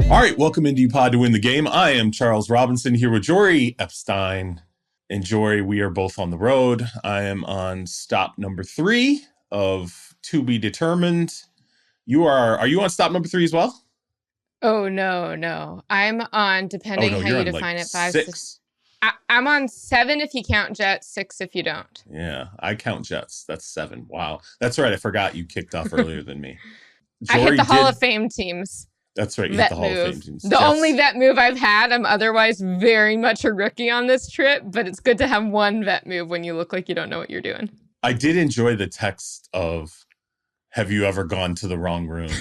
All right, welcome into Pod to Win the Game. I am Charles Robinson here with Jori Epstein. And Jori, we are both on the road. I am on stop number 3 of To Be Determined. Are you on stop number 3 as well? Oh, no. I'm on, depending how you define it, 5, 6. I'm on 7 if you count Jets, 6 if you don't. Yeah, I count Jets. That's 7. Wow. That's right. I forgot you kicked off earlier than me. I hit the Hall of Fame teams. That's right. You hit the Hall of Fame teams. The only vet move I've had. I'm otherwise very much a rookie on this trip, but it's good to have one vet move when you look like you don't know what you're doing. I did enjoy the text of, have you ever gone to the wrong room?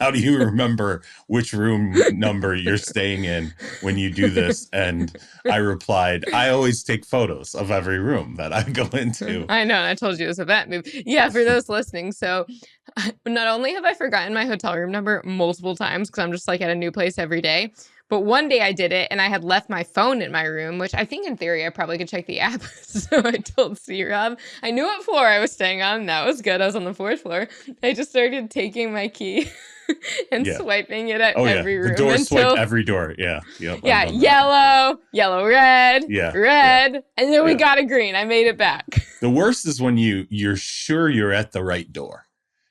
How do you remember which room number you're staying in when you do this? And I replied, I always take photos of every room that I go into. I know. I told you it was a vet move. Yeah, for those listening. So not only have I forgotten my hotel room number multiple times because I'm just like at a new place every day, but one day I did it and I had left my phone in my room, which I think in theory I probably could check the app. So I told C-Rob, I knew what floor I was staying on. That was good. I was on the 4th floor. I just started taking my key and swiping it at every room. The door swiped every door. Yeah. Yep, yeah. Yellow, red, red. And then we got a green. I made it back. The worst is when you're sure you're at the right door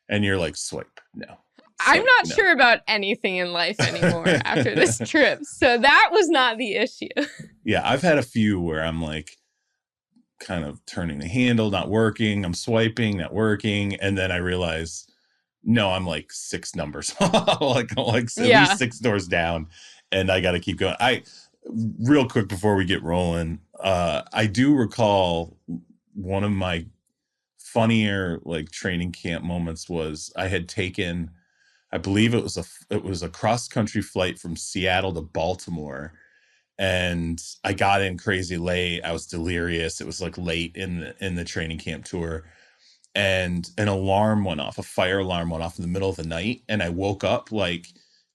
and you're like, swipe. No. I'm not sure about anything in life anymore after this trip. So that was not the issue. Yeah, I've had a few where I'm like kind of turning the handle, not working. I'm swiping, not working. And then I realize, no, I'm like 6 numbers, like at least 6 doors down. And I got to keep going. Real quick before we get rolling, I do recall one of my funnier like training camp moments was I had taken, I believe it was a cross country flight from Seattle to Baltimore, and I got in crazy late. I was delirious. It was like late in the training camp tour, and an alarm went off. A fire alarm went off in the middle of the night, and I woke up like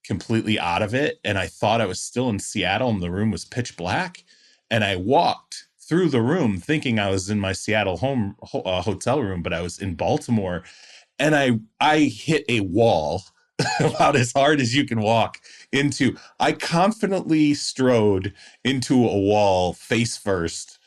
completely out of it, and I thought I was still in Seattle, and the room was pitch black, and I walked through the room thinking I was in my Seattle hotel room, but I was in Baltimore, and I hit a wall about as hard as you can walk into. I confidently strode into a wall face first,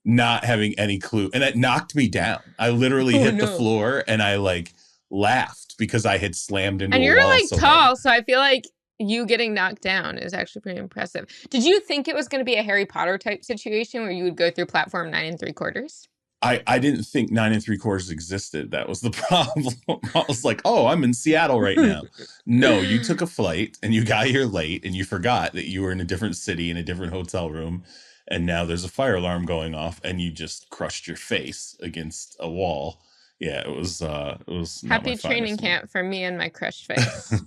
not having any clue. And it knocked me down. I literally hit the floor and I like laughed because I had slammed into a wall. And you're like tall, so I feel like you getting knocked down is actually pretty impressive. Did you think it was going to be a Harry Potter type situation where you would go through platform 9 3/4? I didn't think 9 3/4 existed. That was the problem. I was like, oh, I'm in Seattle right now. No, you took a flight and you got here late and you forgot that you were in a different city in a different hotel room. And now there's a fire alarm going off and you just crushed your face against a wall. Yeah, it was happy training camp for me and my crushed face.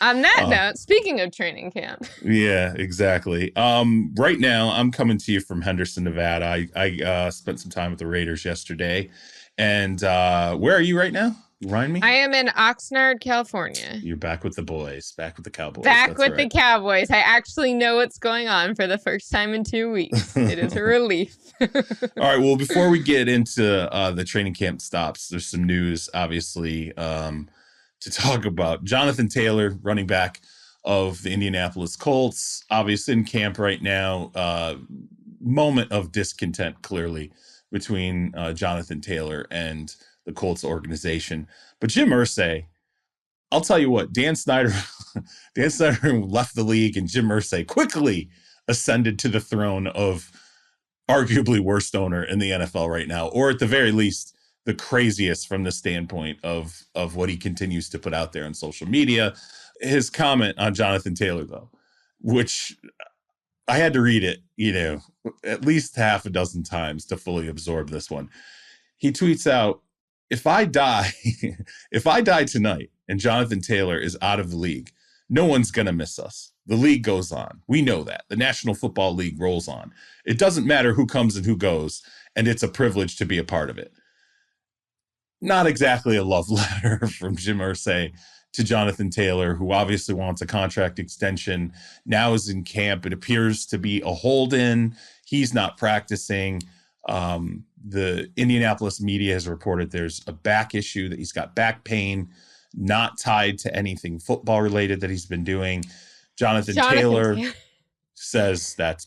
On that note, speaking of training camp. Yeah, exactly. Right now I'm coming to you from Henderson, Nevada. I spent some time with the Raiders yesterday. And where are you right now? Remind me. I am in Oxnard, California. You're back with the boys, back with the Cowboys. The Cowboys. I actually know what's going on for the first time in 2 weeks. It is a relief. All right. Well, before we get into the training camp stops, there's some news, obviously, to talk about. Jonathan Taylor, running back of the Indianapolis Colts, obviously in camp right now. Moment of discontent, clearly, between Jonathan Taylor and the Colts organization. But Jim Irsay, I'll tell you what, Dan Snyder left the league and Jim Irsay quickly ascended to the throne of arguably worst owner in the NFL right now, or at the very least, the craziest from the standpoint of what he continues to put out there on social media. His comment on Jonathan Taylor, though, which I had to read it, at least half a dozen times to fully absorb this one. He tweets out, if I die tonight and Jonathan Taylor is out of the league, no one's going to miss us. The league goes on. We know that. The National Football League rolls on. It doesn't matter who comes and who goes, and it's a privilege to be a part of it. Not exactly a love letter from Jim Irsay to Jonathan Taylor, who obviously wants a contract extension, now is in camp. It appears to be a hold-in. He's not practicing. The Indianapolis media has reported there's a back issue, that he's got back pain. not tied to anything football related that he's been doing. Jonathan Taylor says that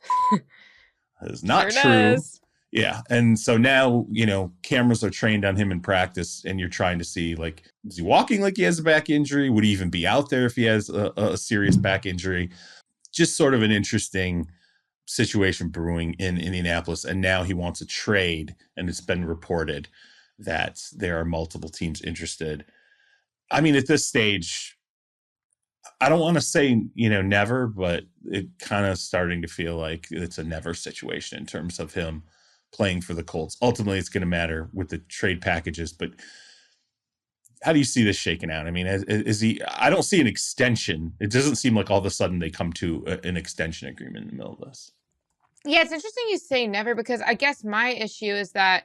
is not sure true. Does. Yeah. And so now, cameras are trained on him in practice, and you're trying to see, like, is he walking like he has a back injury? Would he even be out there if he has a serious back injury? Just sort of an interesting situation brewing in Indianapolis. And now he wants a trade, and it's been reported that there are multiple teams interested. I mean, at this stage, I don't want to say, never, but it kind of starting to feel like it's a never situation in terms of him playing for the Colts. Ultimately, it's going to matter with the trade packages, but how do you see this shaking out? I mean, is he, I don't see an extension. It doesn't seem like all of a sudden they come to an extension agreement in the middle of this. Yeah, it's interesting you say never, because I guess my issue is that,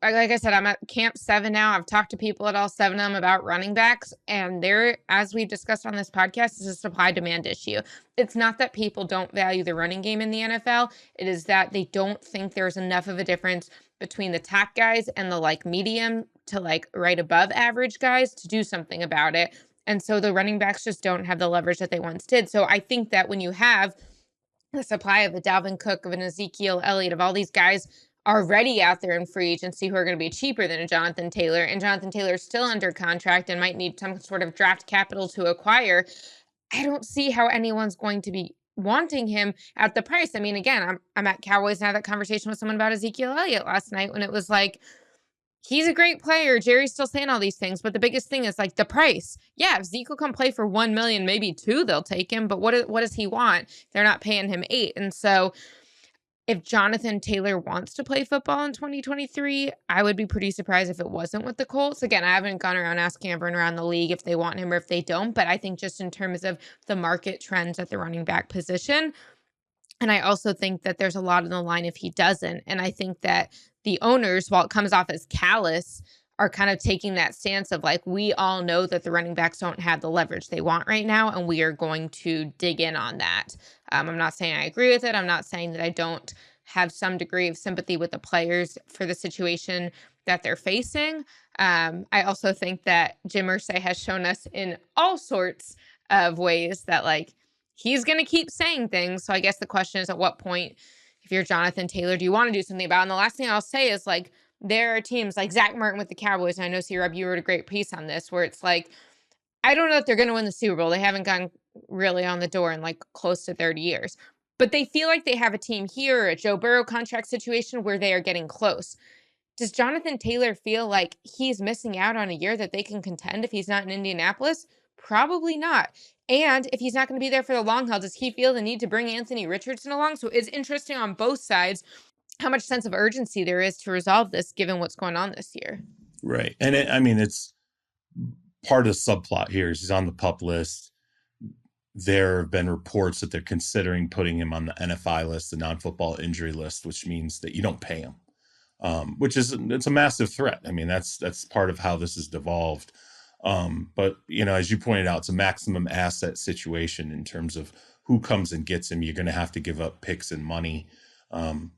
like I said, I'm at camp 7 now. I've talked to people at all 7 of them about running backs, and there, as we've discussed on this podcast, is a supply-demand issue. It's not that people don't value the running game in the NFL. It is that they don't think there's enough of a difference between the top guys and the medium to right above average guys to do something about it. And so the running backs just don't have the leverage that they once did. So I think that when you have the supply of a Dalvin Cook, of an Ezekiel Elliott, of all these guys already out there in free agency who are going to be cheaper than a Jonathan Taylor, and Jonathan Taylor is still under contract and might need some sort of draft capital to acquire, I don't see how anyone's going to be wanting him at the price. I mean, again, I'm at Cowboys and I had that conversation with someone about Ezekiel Elliott last night when it was like, he's a great player. Jerry's still saying all these things, but the biggest thing is the price. Yeah, if Zeke will come play for $1 million, maybe $2 million, they'll take him. But what does he want? They're not paying him $8 million. And so if Jonathan Taylor wants to play football in 2023, I would be pretty surprised if it wasn't with the Colts. Again, I haven't gone around asking everyone around the league if they want him or if they don't, but I think just in terms of the market trends at the running back position, and I also think that there's a lot on the line if he doesn't. And I think that the owners, while it comes off as callous, are kind of taking that stance of we all know that the running backs don't have the leverage they want right now, and we are going to dig in on that. I'm not saying I agree with it. I'm not saying that I don't have some degree of sympathy with the players for the situation that they're facing. I also think that Jim Irsay has shown us in all sorts of ways that he's going to keep saying things. So I guess the question is, at what point, if you're Jonathan Taylor, do you want to do something about it? And the last thing I'll say is there are teams like Zach Martin with the Cowboys. And I know C-Rob, you wrote a great piece on this where it's I don't know if they're going to win the Super Bowl. They haven't gone really on the door in close to 30 years, but they feel like they have a team here, a Joe Burrow contract situation where they are getting close. Does Jonathan Taylor feel like he's missing out on a year that they can contend if he's not in Indianapolis? Probably not. And if he's not going to be there for the long haul, does he feel the need to bring Anthony Richardson along? So it's interesting on both sides how much sense of urgency there is to resolve this given what's going on this year. Right. And it's part of the subplot here is he's on the PUP list. There have been reports that they're considering putting him on the NFI list, the non-football injury list, which means that you don't pay him, it's a massive threat. I mean, that's part of how this has devolved. But as you pointed out, it's a maximum asset situation in terms of who comes and gets him. You're going to have to give up picks and money,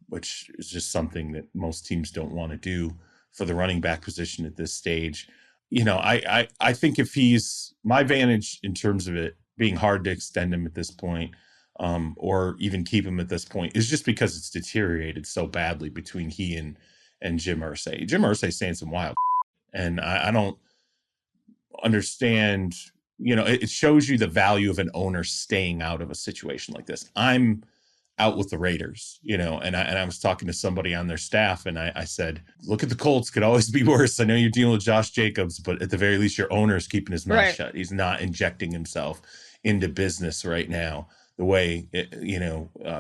which is just something that most teams don't want to do for the running back position at this stage. I think if he's my vantage in terms of it being hard to extend him at this point, or even keep him at this point, is just because it's deteriorated so badly between he and Jim Irsay. Jim Irsay saying some wild, and I don't understand. It shows you the value of an owner staying out of a situation like this. I'm out with the Raiders, and I was talking to somebody on their staff, and I said, look at the Colts, could always be worse. I know you're dealing with Josh Jacobs, but at the very least, your owner is keeping his mouth shut. He's not injecting himself into business right now the way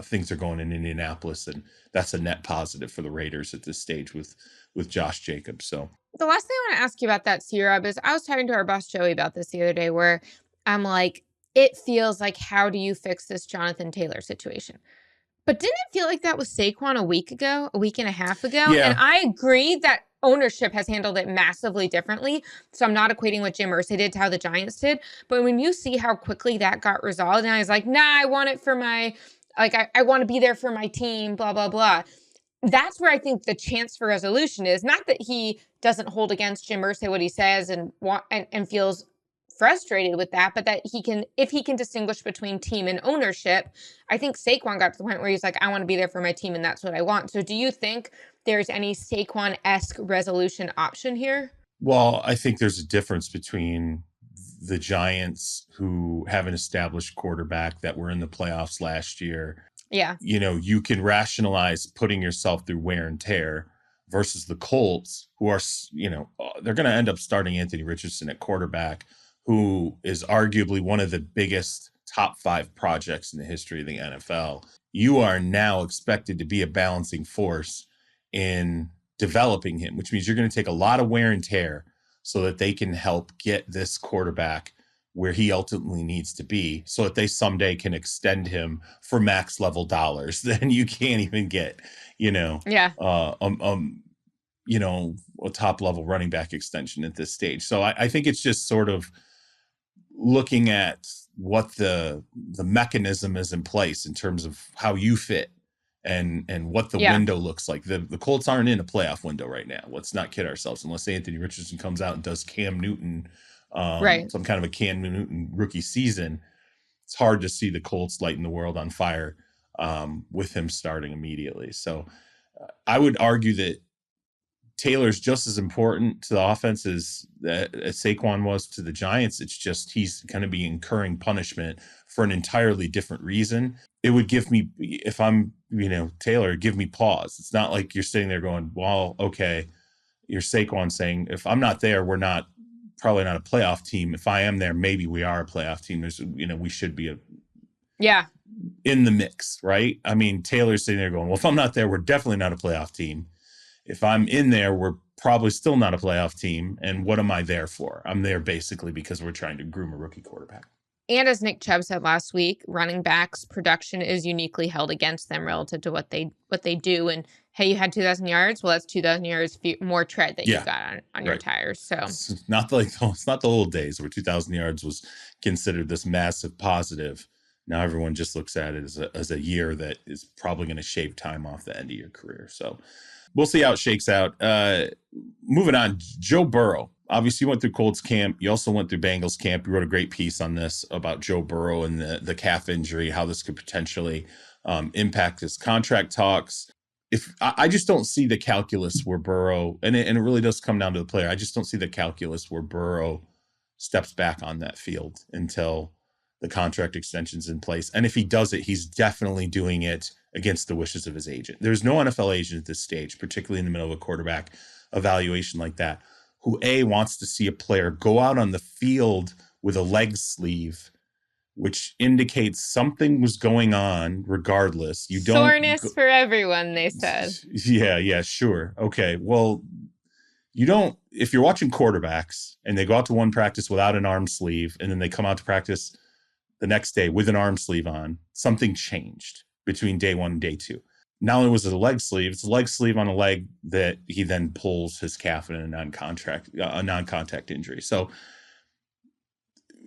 things are going in Indianapolis, and that's a net positive for the Raiders at this stage with Josh Jacobs. So the last thing I want to ask you about that, C-Rob, is I was talking to our boss Joey about this the other day, where I'm like, it feels like, how do you fix this Jonathan Taylor situation? But didn't it feel like that was Saquon a week and a half ago? Yeah. And I agree that ownership has handled it massively differently. So I'm not equating what Jim Irsay did to how the Giants did. But when you see how quickly that got resolved, and I was like, nah, I want it for my, I want to be there for my team, blah, blah, blah. That's where I think the chance for resolution is. Not that he doesn't hold against Jim Irsay what he says and feels frustrated with that, but that if he can distinguish between team and ownership. I think Saquon got to the point where he's like, I want to be there for my team and that's what I want. So do you think there's any Saquon-esque resolution option here? Well, I think there's a difference between the Giants, who have an established quarterback that were in the playoffs last year. Yeah. You can rationalize putting yourself through wear and tear, versus the Colts, who are, they're going to end up starting Anthony Richardson at quarterback, who is arguably one of the biggest top 5 projects in the history of the NFL. You are now expected to be a balancing force in developing him, which means you're going to take a lot of wear and tear so that they can help get this quarterback where he ultimately needs to be, so that they someday can extend him for max level dollars. Then you can't even get, a top level running back extension at this stage. So I think it's just sort of looking at what the mechanism is in place in terms of how you fit and what the window looks like. The Colts aren't in a playoff window right now. Let's not kid ourselves, unless Anthony Richardson comes out and does Cam Newton, some kind of a Cam Newton rookie season. It's hard to see the Colts lighting the world on fire with him starting immediately. So I would argue that Taylor's just as important to the offense as Saquon was to the Giants. It's just he's going to be incurring punishment for an entirely different reason. It would give me, if I'm, Taylor, give me pause. It's not like you're sitting there going, well, okay, you're Saquon saying, if I'm not there, we're probably not a playoff team. If I am there, maybe we are a playoff team. There's, we should be in the mix, right? I mean, Taylor's sitting there going, well, if I'm not there, we're definitely not a playoff team. If I'm in there, we're probably still not a playoff team. And what am I there for? I'm there basically because we're trying to groom a rookie quarterback. And as Nick Chubb said last week, running backs production is uniquely held against them relative to what they do. And hey, you had 2,000 yards. Well, that's 2,000 yards more tread that you got on your tires. So it's not the old days where 2,000 yards was considered this massive positive. Now everyone just looks at it as a year that is probably going to shave time off the end of your career. So we'll see how it shakes out. Moving on, Joe Burrow. Obviously, you went through Colts camp. You also went through Bengals camp. You wrote a great piece on this about Joe Burrow and the calf injury, how this could potentially impact his contract talks. I just don't see the calculus where Burrow, and it really does come down to the player. I just don't see the calculus where Burrow steps back on that field until the contract extension's in place. And if he does it, he's definitely doing it against the wishes of his agent. There's no NFL agent at this stage, particularly in the middle of a quarterback evaluation like that, who wants to see a player go out on the field with a leg sleeve, which indicates something was going on regardless. You don't soreness for everyone, they said. Yeah, sure. Okay. Well, you don't, if you're watching quarterbacks and they go out to one practice without an arm sleeve and then they come out to practice the next day with an arm sleeve on, something changed between day 1 and day 2. Not only was it a leg sleeve, it's a leg sleeve on a leg that he then pulls his calf in a non-contact injury. So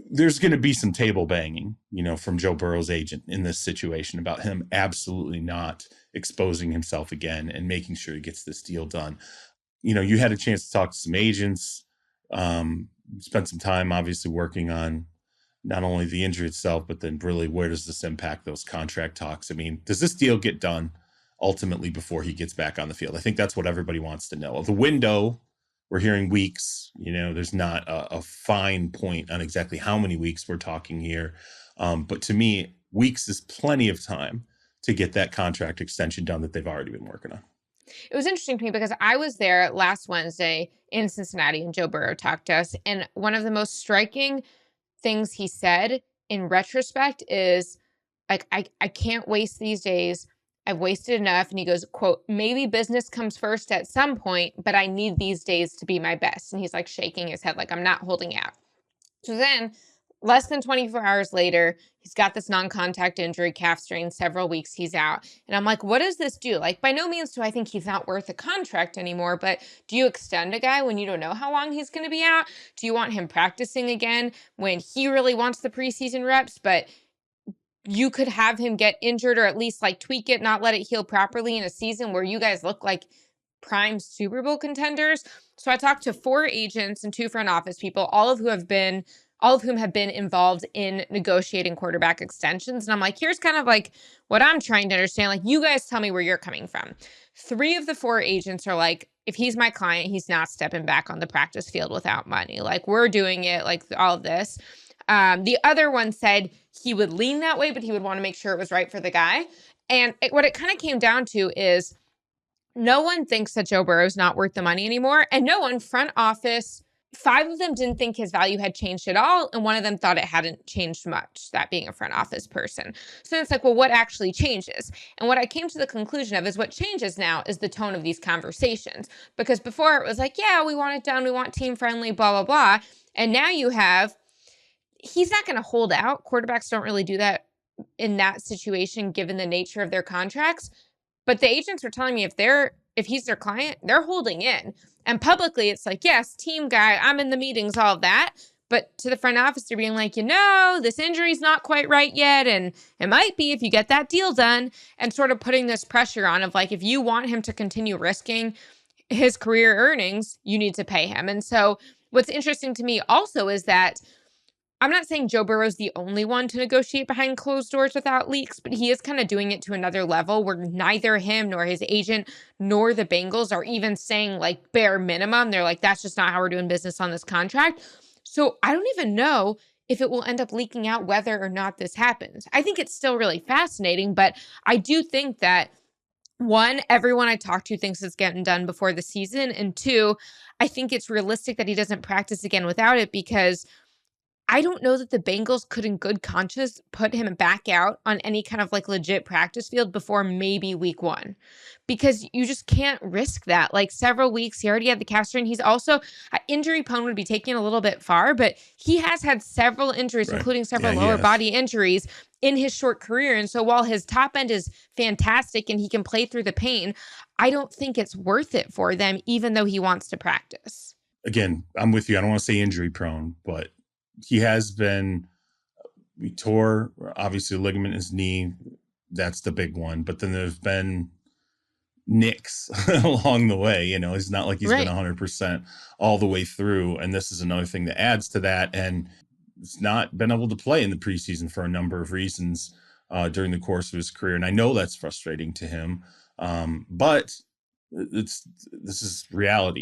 there's going to be some table banging, from Joe Burrow's agent in this situation about him absolutely not exposing himself again and making sure he gets this deal done. You had a chance to talk to some agents, spent some time obviously working on not only the injury itself, but then really where does this impact those contract talks? I mean, does this deal get done ultimately before he gets back on the field? I think that's what everybody wants to know. The window, we're hearing weeks, there's not a fine point on exactly how many weeks we're talking here. But to me, weeks is plenty of time to get that contract extension done that they've already been working on. It was interesting to me because I was there last Wednesday in Cincinnati and Joe Burrow talked to us. And one of the most striking things he said in retrospect is like, I can't waste these days. I've wasted enough. And he goes, quote, maybe business comes first at some point, but I need these days to be my best. And he's like shaking his head like, I'm not holding out. So then less than 24 hours later, he's got this non-contact injury, calf strain, several weeks he's out. And I'm like, what does this do? Like, by no means do I think he's not worth a contract anymore, but do you extend a guy when you don't know how long he's going to be out? Do you want him practicing again when he really wants the preseason reps, but you could have him get injured or at least like tweak it, not let it heal properly in a season where you guys look like prime Super Bowl contenders? So I talked to 4 agents and 2 front office people, all all of whom have been involved in negotiating quarterback extensions. And I'm like, here's kind of like what I'm trying to understand. Like, you guys tell me where you're coming from. 3 of the 4 agents are like, if he's my client, he's not stepping back on the practice field without money. Like, we're doing it, like all of this. The other one said he would lean that way, but he would want to make sure it was right for the guy. And what it kind of came down to is no one thinks that Joe Burrow is not worth the money anymore. And no one, front office, 5 of them didn't think his value had changed at all. And one of them thought it hadn't changed much, that being a front office person. So it's like, well, what actually changes? And what I came to the conclusion of is what changes now is the tone of these conversations. Because before it was like, yeah, we want it done. We want team friendly, blah, blah, blah. And now you have, he's not going to hold out. Quarterbacks don't really do that in that situation, given the nature of their contracts. But the agents were telling me if he's their client, they're holding in. And publicly, it's like, yes, team guy, I'm in the meetings, all of that. But to the front office, they're being like, this injury's not quite right yet. And it might be if you get that deal done, and sort of putting this pressure on of like, if you want him to continue risking his career earnings, you need to pay him. And so what's interesting to me also is that I'm not saying Joe Burrow's the only one to negotiate behind closed doors without leaks, but he is kind of doing it to another level where neither him nor his agent nor the Bengals are even saying like bare minimum. They're like, that's just not how we're doing business on this contract. So I don't even know if it will end up leaking out whether or not this happens. I think it's still really fascinating, but I do think that 1, everyone I talk to thinks it's getting done before the season. And 2, I think it's realistic that he doesn't practice again without it, because I don't know that the Bengals could in good conscience put him back out on any kind of like legit practice field before maybe week 1, because you just can't risk that. Like several weeks, he already had the calf strain. He's also injury prone would be taken a little bit far, but he has had several injuries, right, including several lower body injuries in his short career. And so while his top end is fantastic and he can play through the pain, I don't think it's worth it for them, even though he wants to practice. Again, I'm with you. I don't want to say injury prone, but he has been, we tore, obviously, a ligament in his knee. That's the big one. But then there's been nicks along the way. It's not like he's been 100% all the way through. And this is another thing that adds to that. And he's not been able to play in the preseason for a number of reasons during the course of his career. And I know that's frustrating to him. But this is reality.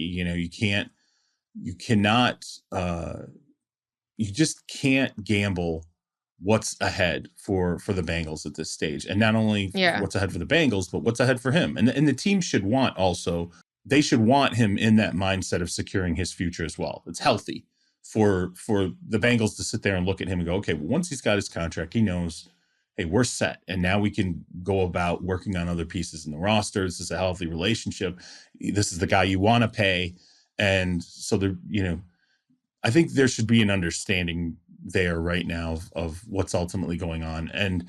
You just can't gamble what's ahead for the Bengals at this stage. And not only what's ahead for the Bengals, but what's ahead for him. And the team should want they should want him in that mindset of securing his future as well. It's healthy for the Bengals to sit there and look at him and go, okay, well, once he's got his contract, he knows, hey, we're set. And now we can go about working on other pieces in the roster. This is a healthy relationship. This is the guy you want to pay. And so I think there should be an understanding there right now of what's ultimately going on. And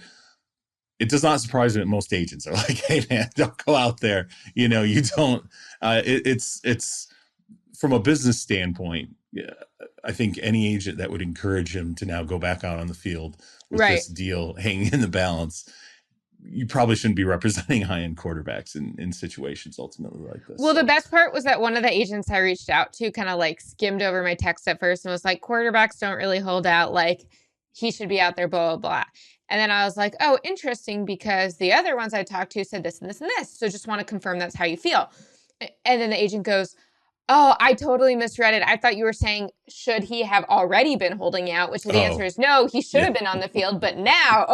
it does not surprise me that most agents are like, hey, man, don't go out there. You don't. It's from a business standpoint. I think any agent that would encourage him to now go back out on the field with this deal hanging in the balance, you probably shouldn't be representing high-end quarterbacks in situations ultimately like this. Well, the best part was that one of the agents I reached out to kind of like skimmed over my text at first and was like, quarterbacks don't really hold out. Like, he should be out there, blah, blah, blah. And then I was like, oh, interesting, because the other ones I talked to said this and this and this. So just want to confirm that's how you feel. And then the agent goes, oh, I totally misread it. I thought you were saying, should he have already been holding out? Which the answer is no, he should have been on the field. But now,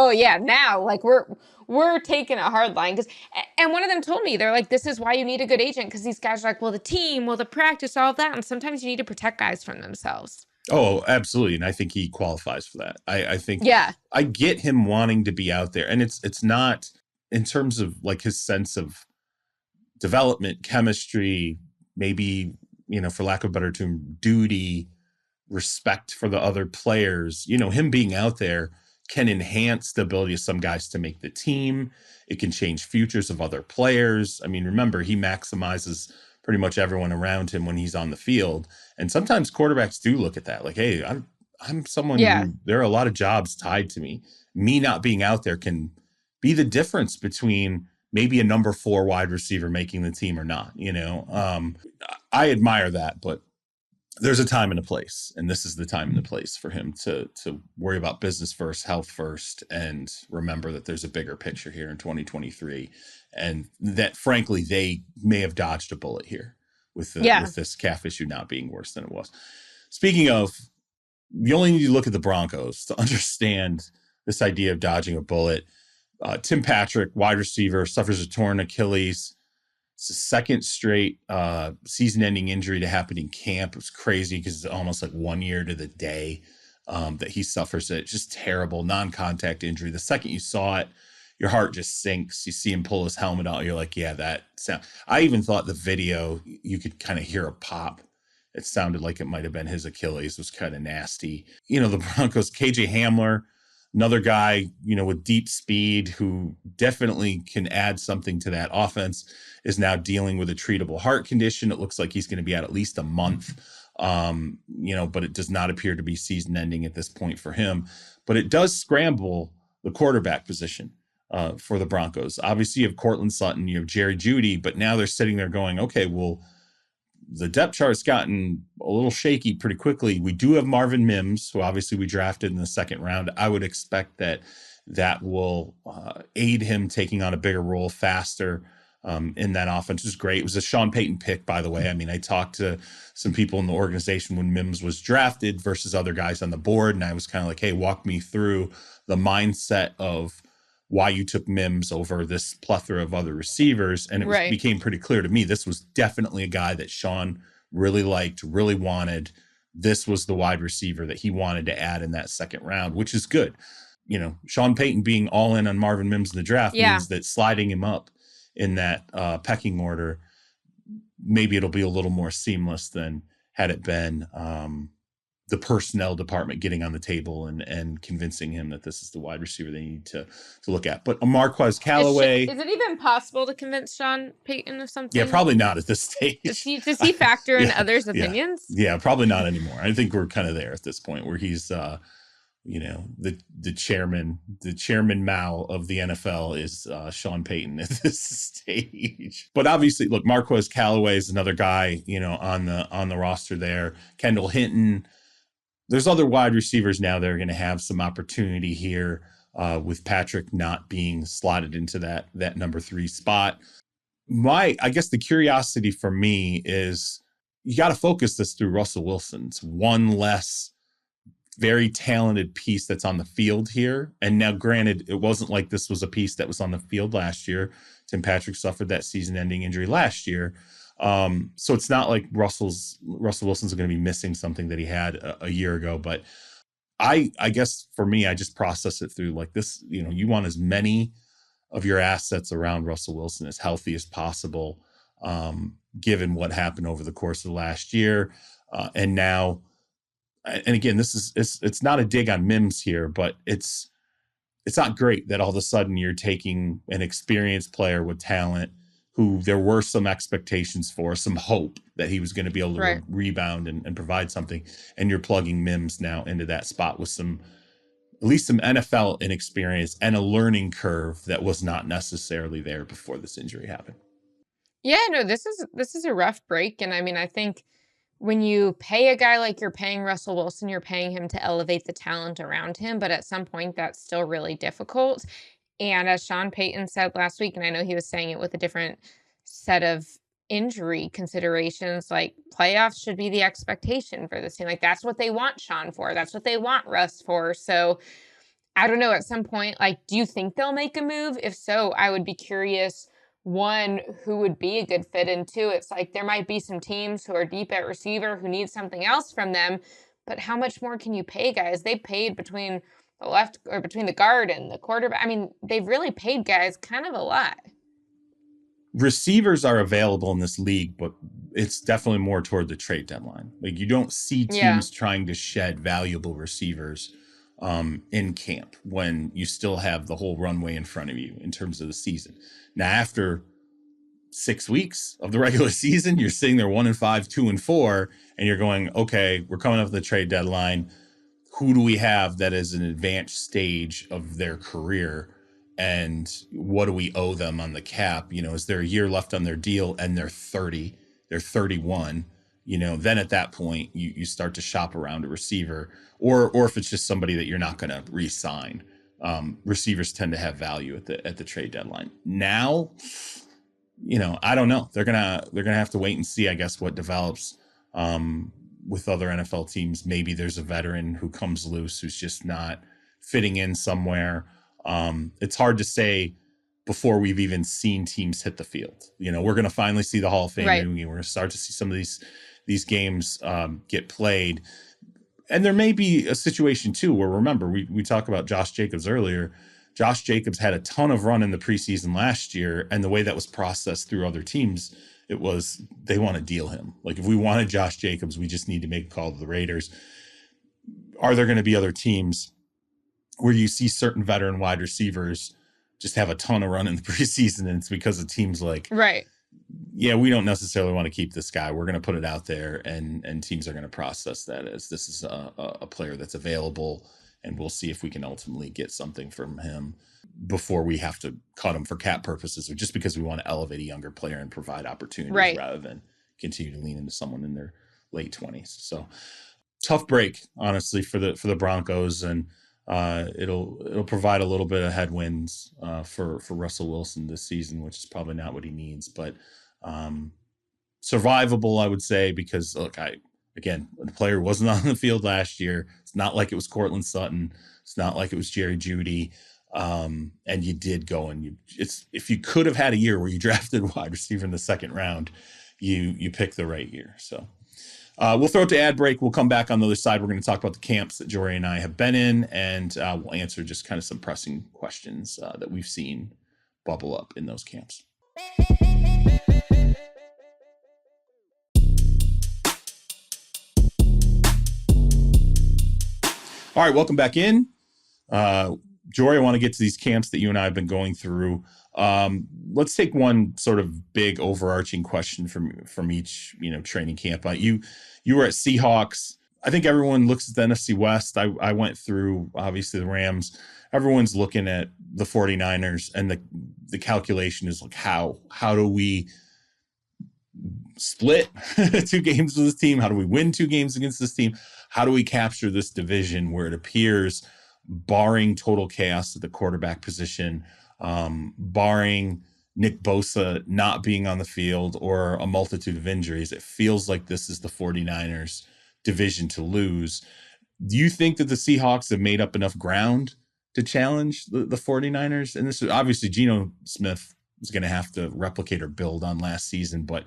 now, like we're taking a hard line. And one of them told me, they're like, this is why you need a good agent. Because these guys are like, well, the team, well, the practice, all of that. And sometimes you need to protect guys from themselves. Oh, absolutely. And I think he qualifies for that. I think I get him wanting to be out there. And it's not in terms of like his sense of development, chemistry, maybe, for lack of a better term, duty, respect for the other players. Him being out there can enhance the ability of some guys to make the team. It can change futures of other players. I mean, remember, he maximizes pretty much everyone around him when he's on the field. And sometimes quarterbacks do look at that like, hey, I'm someone who, there are a lot of jobs tied to me. Me not being out there can be the difference between maybe a number 4 wide receiver making the team or not. I admire that, but there's a time and a place, and this is the time and the place for him to worry about business first, health first, and remember that there's a bigger picture here in 2023, and that frankly they may have dodged a bullet here with this calf issue not being worse than it was. Speaking of, you only need to look at the Broncos to understand this idea of dodging a bullet. Tim Patrick, wide receiver, suffers a torn Achilles. It's the second straight season-ending injury to happen in camp. It was crazy because it's almost like 1 year to the day that he suffers it. Just terrible non-contact injury. The second you saw it, your heart just sinks. You see him pull his helmet out. You're like, yeah, that sound. I even thought the video, you could kind of hear a pop. It sounded like it might have been his Achilles. It was kind of nasty. The Broncos, KJ Hamler, another guy, with deep speed who definitely can add something to that offense, is now dealing with a treatable heart condition. It looks like he's going to be out at least a month, but it does not appear to be season ending at this point for him. But it does scramble the quarterback position for the Broncos. Obviously, you have Cortland Sutton, you have Jerry Jeudy, but now they're sitting there going, okay, well, the depth chart's gotten a little shaky pretty quickly. We do have Marvin Mims, who obviously we drafted in the second round. I would expect that will aid him taking on a bigger role faster in that offense. It was great. It was a Sean Payton pick, by the way. I mean, I talked to some people in the organization when Mims was drafted versus other guys on the board, and I was kind of like, hey, walk me through the mindset of why you took Mims over this plethora of other receivers. And it became pretty clear to me, this was definitely a guy that Sean really liked, really wanted. This was the wide receiver that he wanted to add in that second round, which is good. Sean Payton being all in on Marvin Mims in the draft means that sliding him up in that pecking order, maybe it'll be a little more seamless than had it been the personnel department getting on the table and convincing him that this is the wide receiver they need to look at. But Marquez Callaway. Is it even possible to convince Sean Payton of something? Yeah, probably not at this stage. Does he factor in others' opinions? Yeah, probably not anymore. I think we're kind of there at this point where he's the chairman Mao of the NFL is Sean Payton at this stage. But obviously, look, Marquez Callaway is another guy, on the roster there. Kendall Hinton. There's other wide receivers now that are going to have some opportunity here with Patrick not being slotted into that number 3 spot. I guess the curiosity for me is you got to focus this through Russell Wilson. It's one less very talented piece that's on the field here. And now, granted, it wasn't like this was a piece that was on the field last year. Tim Patrick suffered that season-ending injury last year. So it's not like Russell Wilson's going to be missing something that he had a year ago. But I guess for me, I just process it through like this. You want as many of your assets around Russell Wilson as healthy as possible, given what happened over the course of the last year. And now, and again, it's not a dig on Mims here, but it's not great that all of a sudden you're taking an experienced player with talent who there were some expectations for, some hope that he was going to be able to rebound and provide something. And you're plugging Mims now into that spot with at least some NFL inexperience and a learning curve that was not necessarily there before this injury happened. Yeah, no, this is a rough break. And I mean, I think when you pay a guy like you're paying Russell Wilson, you're paying him to elevate the talent around him. But at some point, that's still really difficult. And as Sean Payton said last week, and I know he was saying it with a different set of injury considerations, like playoffs should be the expectation for this team. Like that's what they want Sean for. That's what they want Russ for. So I don't know, at some point, like, do you think they'll make a move? If so, I would be curious, one, who would be a good fit, and two, it's like there might be some teams who are deep at receiver who need something else from them, but how much more can you pay guys? They paid between the guard and the quarterback. I mean, they've really paid guys kind of a lot. Receivers are available in this league, but it's definitely more toward the trade deadline. Like you don't see teams trying to shed valuable receivers in camp when you still have the whole runway in front of you in terms of the season. Now, after 6 weeks of the regular season, you're sitting there 1-5, 2-4, and you're going, okay, we're coming up with the trade deadline. Who do we have that is an advanced stage of their career? And what do we owe them on the cap? Is there a year left on their deal and they're 30, they're 31. then at that point you start to shop around a receiver, or if it's just somebody that you're not going to re-sign. Receivers tend to have value at the trade deadline. Now, I don't know. They're gonna have to wait and see, I guess, what develops with other NFL teams. Maybe there's a veteran who comes loose who's just not fitting in somewhere. It's hard to say before we've even seen teams hit the field. We're going to finally see the Hall of Fame. Right. We're going to start to see some of these games get played. And there may be a situation too where, remember, we talked about Josh Jacobs earlier. Josh Jacobs had a ton of run in the preseason last year, and the way that was processed through other teams, it was they want to deal him. Like, if we wanted Josh Jacobs, we just need to make a call to the Raiders. Are there going to be other teams where you see certain veteran wide receivers just have a ton of run in the preseason, and it's because of teams like, right, yeah, we don't necessarily want to keep this guy. We're going to put it out there, and teams are going to process that as this is a player that's available, and we'll see if we can ultimately get something from him before we have to cut him for cap purposes, or just because we want to elevate a younger player and provide opportunities rather than continue to lean into someone in their late 20s. So tough break, honestly, for the Broncos, and it'll provide a little bit of headwinds for Russell Wilson this season, which is probably not what he needs, but survivable, I would say, because look, the player wasn't on the field last year. It's not like it was Cortland Sutton. It's not like it was Jerry Jeudy. And you did go and if you could have had a year where you drafted wide receiver in the second round, you picked the right year. So we'll throw it to ad break. We'll come back on the other side. We're going to talk about the camps that Jori and I have been in, and we'll answer just kind of some pressing questions that we've seen bubble up in those camps. All right, welcome back in. Jori, I want to get to these camps that you and I have been going through. Let's take one sort of big overarching question from each, training camp. You were at Seahawks. I think everyone looks at the NFC West. I went through, obviously, the Rams. Everyone's looking at the 49ers, and the calculation is like, how do we split 2 games with this team? How do we win 2 games against this team? How do we capture this division where it appears, barring total chaos at the quarterback position, barring Nick Bosa not being on the field or a multitude of injuries, it feels like this is the 49ers division to lose. Do you think that the Seahawks have made up enough ground to challenge the 49ers? And this is obviously Geno Smith is going to have to replicate or build on last season, but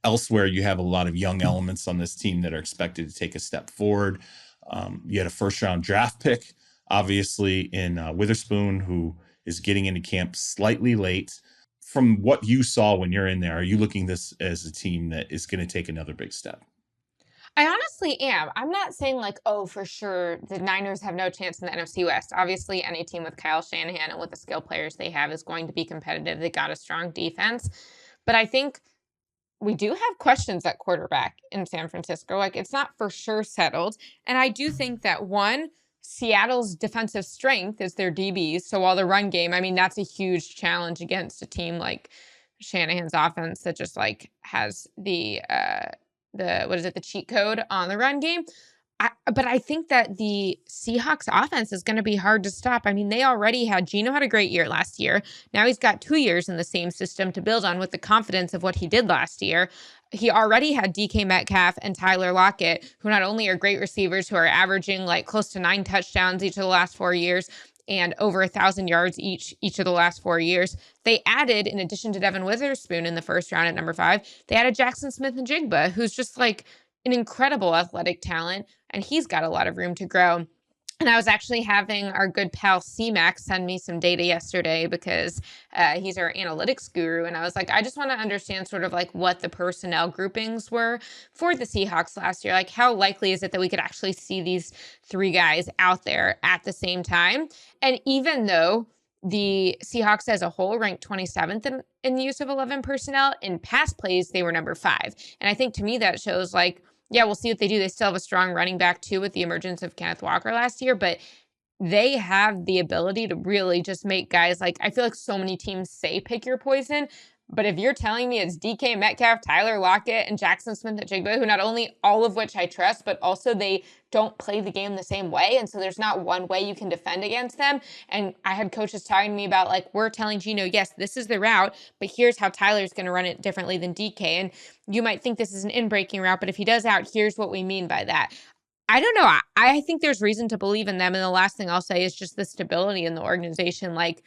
elsewhere you have a lot of young elements on this team that are expected to take a step forward. You had a first-round draft pick, obviously, in Witherspoon, who is getting into camp slightly late. From what you saw when you're in there, are you looking this as a team that is going to take another big step? I honestly am. I'm not saying like, oh, for sure, the Niners have no chance in the NFC West. Obviously, any team with Kyle Shanahan and with the skill players they have is going to be competitive. They got a strong defense. But I think we do have questions at quarterback in San Francisco. Like, it's not for sure settled. And I do think that, one, Seattle's defensive strength is their DBs. So while the run game, I mean, that's a huge challenge against a team like Shanahan's offense that just like has the cheat code on the run game. But I think that the Seahawks offense is going to be hard to stop. I mean, Geno had a great year last year. Now he's got 2 years in the same system to build on with the confidence of what he did last year. He already had DK Metcalf and Tyler Lockett, who not only are great receivers, who are averaging like close to 9 touchdowns each of the last 4 years and over 1,000 yards each of the last 4 years. They added, in addition to Devin Witherspoon in the first round at number 5, they added Jackson Smith-Njigba, who's just like an incredible athletic talent, and he's got a lot of room to grow. And I was actually having our good pal C-Mac send me some data yesterday because he's our analytics guru. And I was like, I just want to understand sort of like what the personnel groupings were for the Seahawks last year. Like, how likely is it that we could actually see these 3 guys out there at the same time? And even though the Seahawks as a whole ranked 27th in the use of 11 personnel, in pass plays, they were number 5. And I think to me that shows like, yeah, we'll see what they do. They still have a strong running back too with the emergence of Kenneth Walker last year, but they have the ability to really just make guys like, I feel like so many teams say pick your poison, But if you're telling me it's DK Metcalf, Tyler Lockett, and Jackson Smith-Njigba, who not only all of which I trust, but also they don't play the game the same way. And so there's not one way you can defend against them. And I had coaches talking to me about, like, we're telling Gino, yes, this is the route, but here's how Tyler's going to run it differently than DK. And you might think this is an in-breaking route, but if he does out, here's what we mean by that. I don't know. I think there's reason to believe in them. And the last thing I'll say is just the stability in the organization. Like,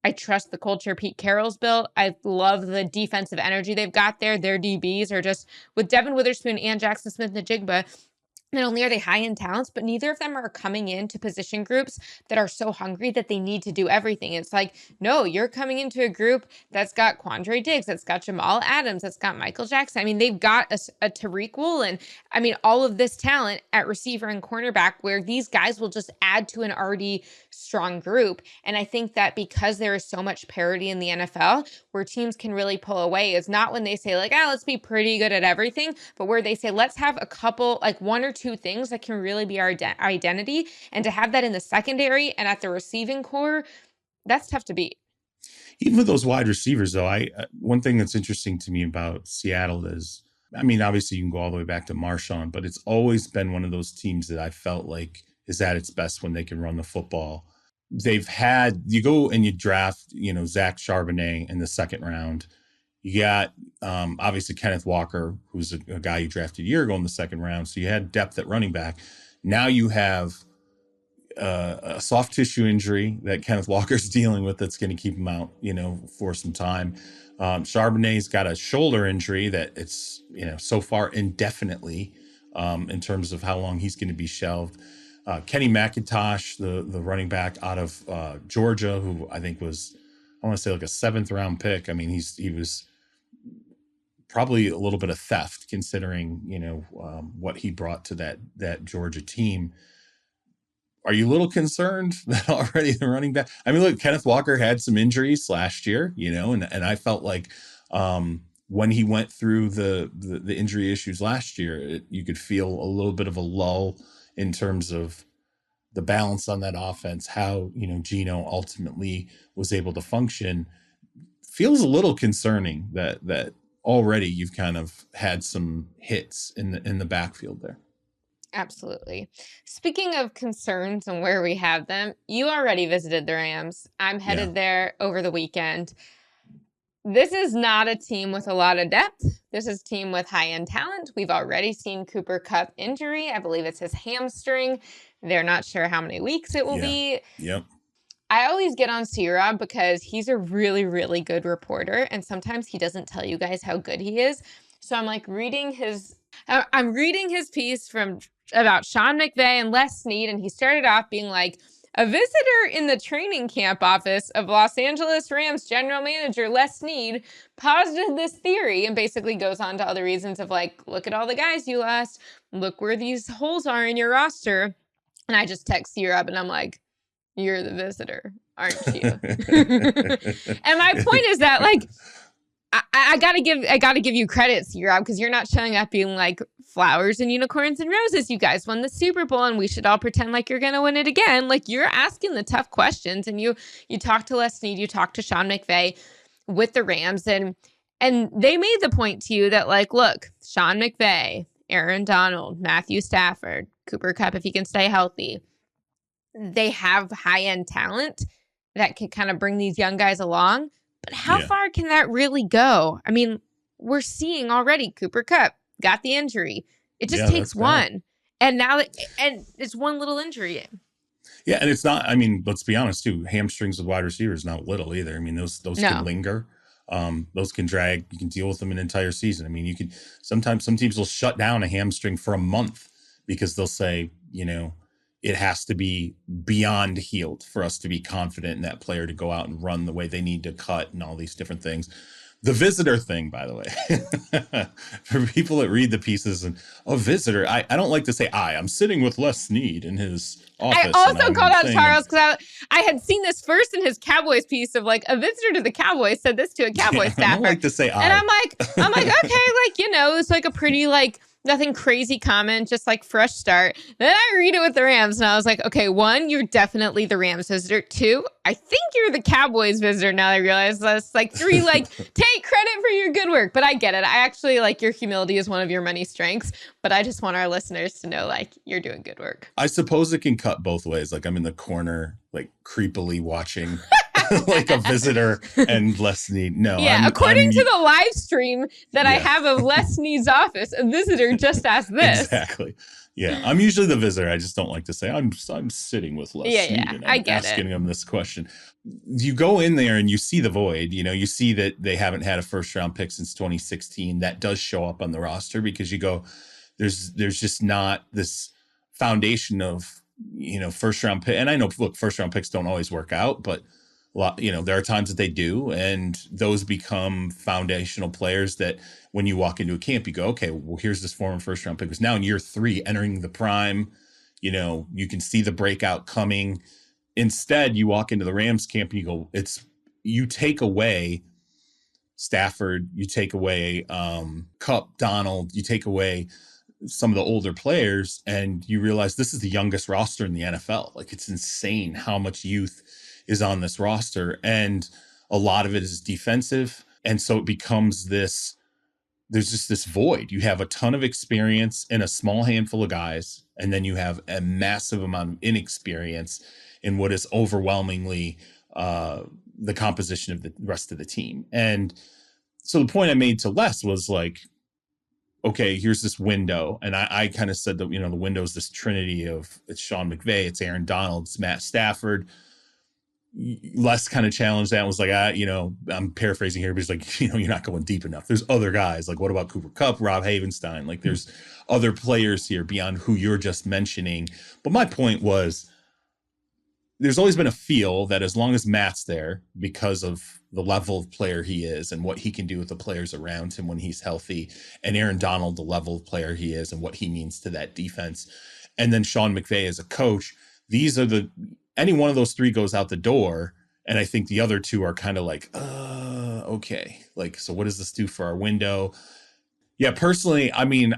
I trust the culture Pete Carroll's built. I love the defensive energy they've got there. Their DBs are just, with Devin Witherspoon and Jackson Smith-Njigba, not only are they high-end talents, but neither of them are coming into position groups that are so hungry that they need to do everything. It's like, no, you're coming into a group that's got Quandre Diggs, that's got Jamal Adams, that's got Michael Jackson. I mean, they've got a Tariq Woolen. I mean, all of this talent at receiver and cornerback where these guys will just add to an already strong group. And I think that because there is so much parity in the NFL, where teams can really pull away is not when they say, like, let's be pretty good at everything, but where they say, let's have a couple, like one or two things that can really be our identity. And to have that in the secondary and at the receiving core, that's tough to beat. Even with those wide receivers, though, one thing that's interesting to me about Seattle is, I mean, obviously you can go all the way back to Marshawn, but it's always been one of those teams that I felt like is at its best when they can run the football. They've had, you go and you draft, Zach Charbonnet in the second round. You got, obviously, Kenneth Walker, who's a guy you drafted a year ago in the second round. So you had depth at running back. Now you have a soft tissue injury that Kenneth Walker's dealing with that's going to keep him out, for some time. Charbonnet's got a shoulder injury that it's, so far indefinitely in terms of how long he's going to be shelved. Kenny McIntosh, the running back out of Georgia, who I think was, I want to say like a 7th round pick. I mean, he was probably a little bit of theft considering, what he brought to that Georgia team. Are you a little concerned that already the running back? I mean, look, Kenneth Walker had some injuries last year, and I felt like when he went through the injury issues last year, you could feel a little bit of a lull in terms of the balance on that offense, how, Gino ultimately was able to function. Feels a little concerning that already you've kind of had some hits in the backfield there. Absolutely. Speaking of concerns and where we have them, you already visited the Rams. I'm headed there over the weekend. This is not a team with a lot of depth. This is a team with high-end talent. We've already seen Cooper Kupp injury. I believe it's his hamstring. They're not sure how many weeks it will be. Yep. I always get on C-Rob because he's a really, really good reporter, and sometimes he doesn't tell you guys how good he is. So I'm like reading his piece about Sean McVay and Les Snead, and he started off being like, a visitor in the training camp office of Los Angeles Rams general manager Les Snead posited this theory, and basically goes on to other reasons of like, look at all the guys you lost, look where these holes are in your roster. And I just text C-Rob and I'm like, you're the visitor, aren't you? And my point is that, like, I gotta give you credit, C-Rob, because you're not showing up being like flowers and unicorns and roses. You guys won the Super Bowl and we should all pretend like you're gonna win it again. Like, you're asking the tough questions, and you talk to Les Snead, you talk to Sean McVay with the Rams, and they made the point to you that, like, look, Sean McVay, Aaron Donald, Matthew Stafford, Cooper Kupp, if he can stay healthy, they have high-end talent that can kind of bring these young guys along. But how far can that really go? I mean, we're seeing already Cooper Kupp got the injury. It just takes one. And now and it's one little injury. Yeah, and it's not, I mean, let's be honest too, hamstrings with wide receivers not little either. I mean, those can linger. Those can drag. You can deal with them an entire season. I mean, you could sometimes, some teams will shut down a hamstring for a month because they'll say, it has to be beyond healed for us to be confident in that player to go out and run the way they need to cut and all these different things. The visitor thing, by the way, for people that read the pieces and visitor, I don't like to say I'm sitting with Les Snead in his office. I also called out Charles because I had seen this first in his Cowboys piece of like, a visitor to the Cowboys said this to a Cowboys staffer. I don't like to say And I'm like, okay, like, it's like a pretty like Nothing crazy common, just like fresh start. Then I read it with the Rams, and I was like, okay, 1, you're definitely the Rams visitor. 2, I think you're the Cowboys visitor now that I realize this. Like 3, like, take credit for your good work. But I get it. I actually like your humility is one of your many strengths. But I just want our listeners to know, like, you're doing good work. I suppose it can cut both ways. Like I'm in the corner, like creepily watching like a visitor and Les Snead. No, yeah, according to the live stream that I have of Les Snead's office, a visitor just asked this. Exactly. Yeah, I'm usually the visitor. I just don't like to say I'm sitting with Les Snead and I'm asking him this question. You go in there and you see the void. You know, you see that they haven't had a first round pick since 2016. That does show up on the roster because you go, there's just not this foundation of, you know, first round pick. And I know, look, first round picks don't always work out, but you know, there are times that they do, and those become foundational players that when you walk into a camp, you go, okay, well, here's this former first round pick who's now in year 3 entering the prime. You know, you can see the breakout coming. Instead, you walk into the Rams camp and you go, you take away Stafford, you take away Kupp, Donald, you take away some of the older players, and you realize this is the youngest roster in the NFL. Like, it's insane how much youth is on this roster, and a lot of it is defensive. And so it becomes there's just this void. You have a ton of experience in a small handful of guys, and then you have a massive amount of inexperience in what is overwhelmingly the composition of the rest of the team. And so the point I made to Les was like, okay, here's this window. And I kind of said that, you know, the window is this trinity of it's Sean McVay, it's Aaron Donald, it's Matt Stafford. Les kind of challenged that and was like, you know, I'm paraphrasing here, but he's like, you know, you're not going deep enough. There's other guys. Like, what about Cooper Kupp, Rob Havenstein? Like, there's other players here beyond who you're just mentioning. But my point was, there's always been a feel that as long as Matt's there, because of the level of player he is and what he can do with the players around him when he's healthy, and Aaron Donald, the level of player he is and what he means to that defense, and then Sean McVay as a coach, these are any one of those 3 goes out the door. And I think the other 2 are kind of like, okay, like, so what does this do for our window? Yeah, personally, I mean,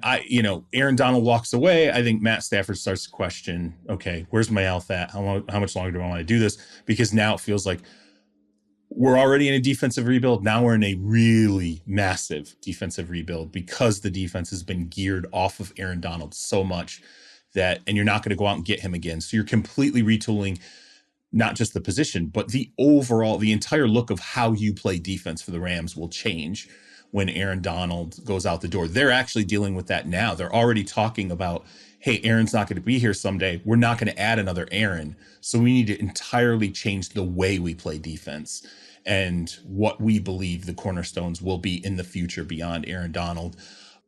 Aaron Donald walks away. I think Matt Stafford starts to question, okay, where's my health at? How much longer do I want to do this? Because now it feels like we're already in a defensive rebuild. Now we're in a really massive defensive rebuild because the defense has been geared off of Aaron Donald so much and you're not going to go out and get him again. So you're completely retooling not just the position, but the entire look of how you play defense for the Rams will change when Aaron Donald goes out the door. They're actually dealing with that now. They're already talking about, hey, Aaron's not going to be here someday. We're not going to add another Aaron. So we need to entirely change the way we play defense and what we believe the cornerstones will be in the future beyond Aaron Donald.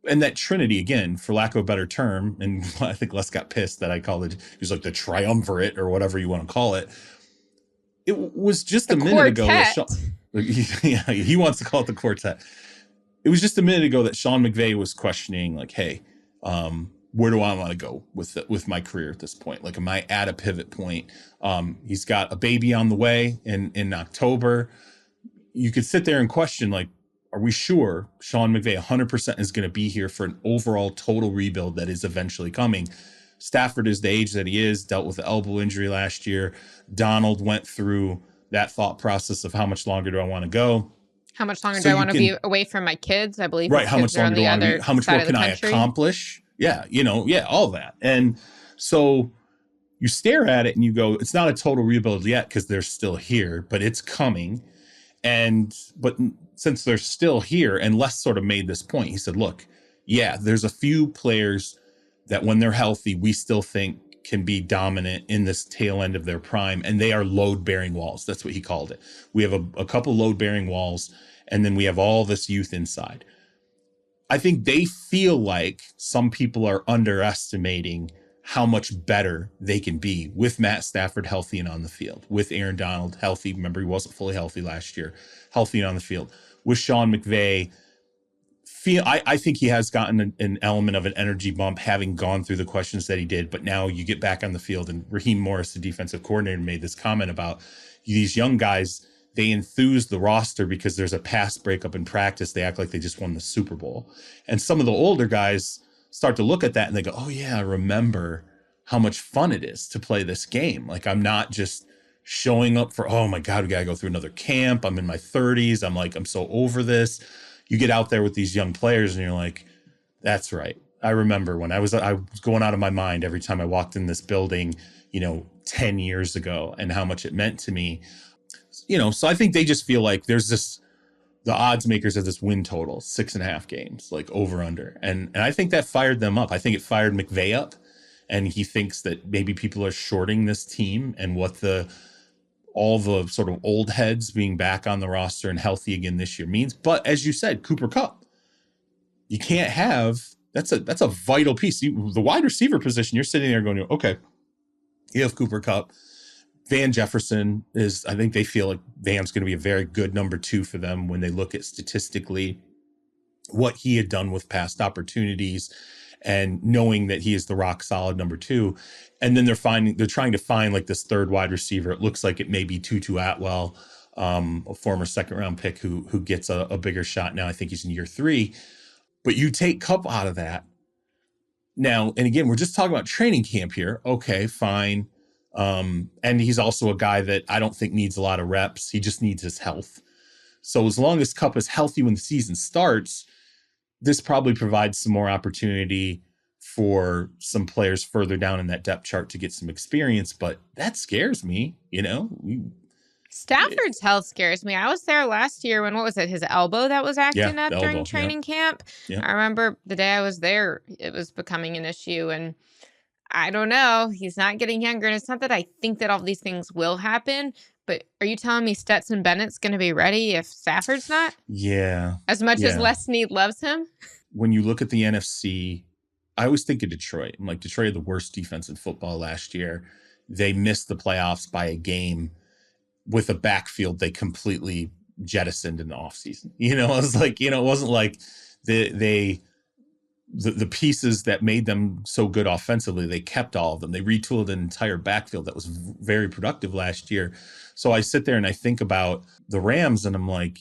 And that trinity, again, for lack of a better term, and I think Les got pissed that I called it was like the triumvirate or whatever you want to call it. It was just a minute ago. He wants to call it the quartet. It was just a minute ago that Sean McVay was questioning, like, hey, where do I want to go with my career at this point? Like, am I at a pivot point? He's got a baby on the way in October. You could sit there and question, like, are we sure Sean McVay 100% is going to be here for an overall total rebuild that is eventually coming? Stafford is the age that he is, dealt with the elbow injury last year. Donald went through that thought process of how much longer do I want to go? How much longer do I want to be away from my kids? I believe. Right. How much longer do I want to be? How much more can I accomplish? Yeah. All that. And so you stare at it and you go, it's not a total rebuild yet because they're still here, but it's coming. But since they're still here, and Les sort of made this point, he said, look, yeah, there's a few players that when they're healthy, we still think can be dominant in this tail end of their prime, and they are load-bearing walls. That's what he called it. We have a couple load-bearing walls, and then we have all this youth inside. I think they feel like some people are underestimating how much better they can be with Matt Stafford healthy and on the field, with Aaron Donald healthy. Remember, he wasn't fully healthy last year, healthy and on the field. With Sean McVay, I think he has gotten an element of an energy bump having gone through the questions that he did. But now you get back on the field, and Raheem Morris, the defensive coordinator, made this comment about these young guys. They enthuse the roster because there's a pass breakup in practice. They act like they just won the Super Bowl. And some of the older guys start to look at that and they go, oh yeah, I remember how much fun it is to play this game. Like, I'm not just showing up for, oh my God, we got to go through another camp. I'm in my 30s. I'm so over this. You get out there with these young players and you're like, that's right. I remember when I was going out of my mind every time I walked in this building, 10 years ago, and how much it meant to me. So I think they just feel like there's the odds makers have this win total, 6.5 games, like over under. And I think that fired them up. I think it fired McVay up. And he thinks that maybe people are shorting this team and what all the sort of old heads being back on the roster and healthy again this year means. But as you said, Cooper Kupp, you can't have, that's a vital piece. The wide receiver position, you're sitting there going, okay, you have Cooper Kupp. Van Jefferson I think they feel like Van's going to be a very good number 2 for them when they look at statistically what he had done with past opportunities and knowing that he is the rock solid number 2. And then they're trying to find like this third wide receiver. It looks like it may be Tutu Atwell, a former 2nd round pick who gets a bigger shot now. I think he's in year 3, but you take Kupp out of that now. And again, we're just talking about training camp here. Okay, fine. And he's also a guy that I don't think needs a lot of reps. He just needs his health. So as long as Kupp is healthy when the season starts, this probably provides some more opportunity for some players further down in that depth chart to get some experience. But that scares me, Stafford's health scares me. I was there last year when, what was it, his elbow that was acting up during training camp? Yeah. I remember the day I was there, it was becoming an issue. And I don't know. He's not getting younger. And it's not that I think that all these things will happen, but are you telling me Stetson Bennett's going to be ready if Stafford's not? Yeah. As much as Les Snead loves him? When you look at the NFC, I always think of Detroit. I'm like, Detroit had the worst defense in football last year. They missed the playoffs by a game with a backfield they completely jettisoned in the offseason. I was like, it wasn't like the pieces that made them so good offensively, they kept all of them. They retooled an entire backfield that was very productive last year. So I sit there and I think about the Rams and I'm like,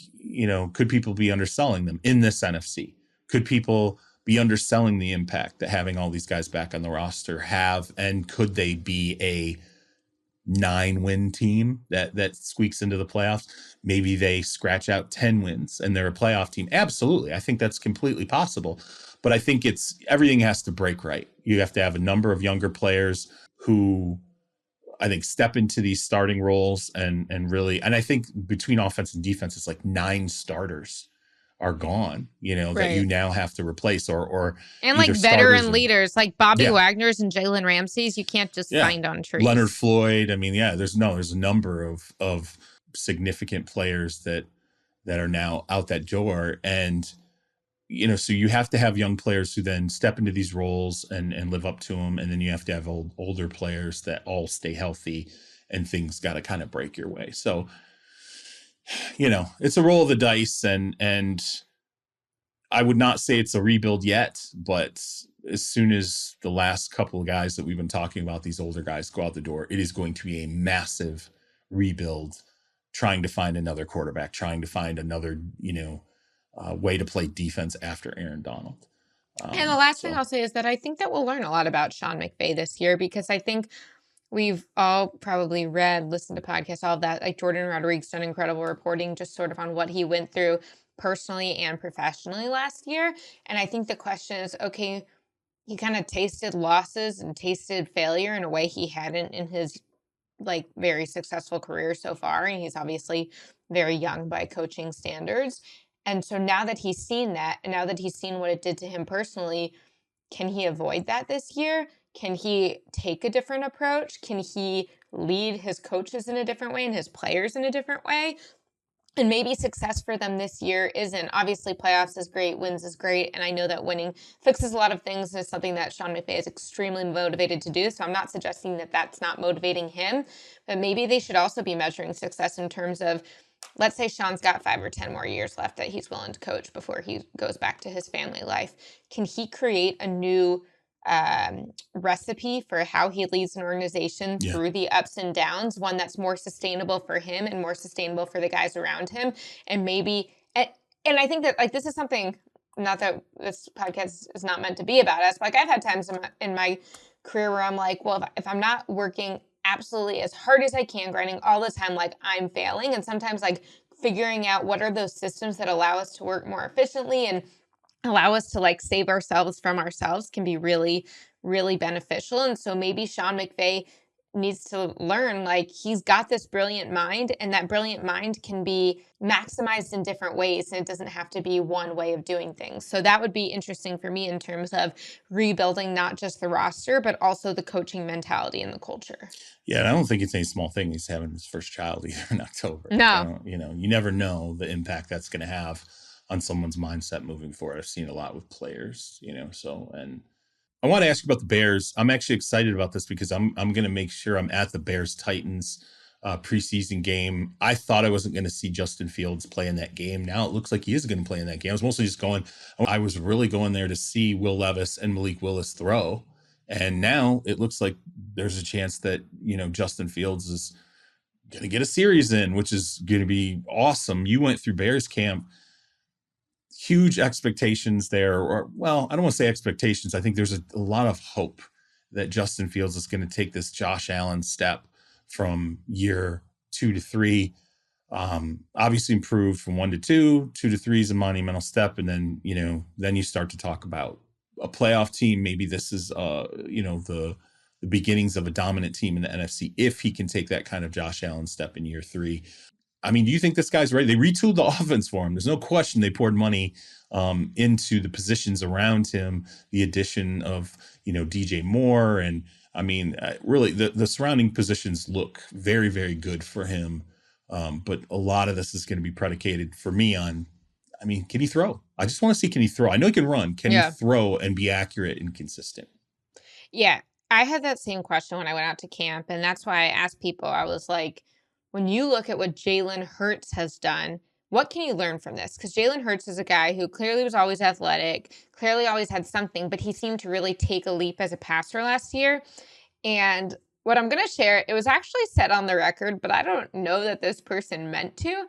could people be underselling them in this NFC? Could people be underselling the impact that having all these guys back on the roster have? And could they be a 9-win team that squeaks into the playoffs? Maybe they scratch out 10 wins and they're a playoff team. Absolutely. I think that's completely possible. But I think everything has to break right. You have to have a number of younger players who I think step into these starting roles and really, and I think between offense and defense, it's like 9 starters are gone, that you now have to replace or and like veteran leaders like Bobby Wagner's and Jalen Ramsey's, you can't just find on trees. Leonard Floyd. I mean, there's a number of significant players that are now out that door. And, so you have to have young players who then step into these roles and live up to them. And then you have to have older players that all stay healthy and things got to kind of break your way. So, it's a roll of the dice and I would not say it's a rebuild yet, but as soon as the last couple of guys that we've been talking about, these older guys, go out the door, it is going to be a massive rebuild, trying to find another quarterback, trying to find another, way to play defense after Aaron Donald. And the last thing I'll say is that I think that we'll learn a lot about Sean McVay this year, because I think we've all probably read, listened to podcasts, all of that. Like Jordan Rodriguez done incredible reporting just sort of on what he went through personally and professionally last year. And I think the question is, okay, he kind of tasted losses and tasted failure in a way he hadn't in his like very successful career so far. And he's obviously very young by coaching standards. And so now that he's seen that, and now that he's seen what it did to him personally, can he avoid that this year? Can he take a different approach? Can he lead his coaches in a different way and his players in a different way? And maybe success for them this year isn't, obviously playoffs is great, wins is great, and I know that winning fixes a lot of things and is something that Sean McVay is extremely motivated to do, so I'm not suggesting that that's not motivating him, but maybe they should also be measuring success in terms of, let's say Sean's got 5 or 10 more years left that he's willing to coach before he goes back to his family life. Can he create a new recipe for how he leads an organization through the ups and downs, one that's more sustainable for him and more sustainable for the guys around him? And maybe, and I think that like this is something not that this podcast is not meant to be about us, but like I've had times in my career where I'm like, well, if I'm not working absolutely as hard as I can, grinding all the time, like I'm failing. And sometimes like figuring out what are those systems that allow us to work more efficiently and allow us to like save ourselves from ourselves can be really, really beneficial. And so maybe Sean McVay needs to learn like he's got this brilliant mind, and that brilliant mind can be maximized in different ways, and it doesn't have to be one way of doing things. So that would be interesting for me in terms of rebuilding not just the roster but also the coaching mentality and the culture. Yeah, and I don't think it's any small thing he's having his first child either in October. No. You never know the impact that's going to have on someone's mindset moving forward. I've seen a lot with players, and I want to ask you about the Bears. I'm actually excited about this because I'm going to make sure I'm at the Bears-Titans preseason game. I thought I wasn't going to see Justin Fields play in that game. Now it looks like he is going to play in that game. I was really going there to see Will Levis and Malik Willis throw. And now it looks like there's a chance that, Justin Fields is going to get a series in, which is going to be awesome. You went through Bears camp. Huge expectations there, I don't want to say expectations. I think there's a lot of hope that Justin Fields is going to take this Josh Allen step from year 2 to 3. Obviously improved from 1 to 2, 2 to 3 is a monumental step. And then, then you start to talk about a playoff team. Maybe this is, the beginnings of a dominant team in the NFC if he can take that kind of Josh Allen step in year 3. I mean, do you think this guy's ready? They retooled the offense for him. There's no question they poured money into the positions around him, the addition of, DJ Moore. And I mean, really, the surrounding positions look very, very good for him. But a lot of this is going to be predicated for me on, can he throw? I just want to see, can he throw? I know he can run. Can he throw and be accurate and consistent? Yeah, I had that same question when I went out to camp. And that's why I asked people, I was like, when you look at what Jalen Hurts has done, what can you learn from this? Because Jalen Hurts is a guy who clearly was always athletic, clearly always had something, but he seemed to really take a leap as a passer last year. And what I'm going to share, it was actually said on the record, but I don't know that this person meant to,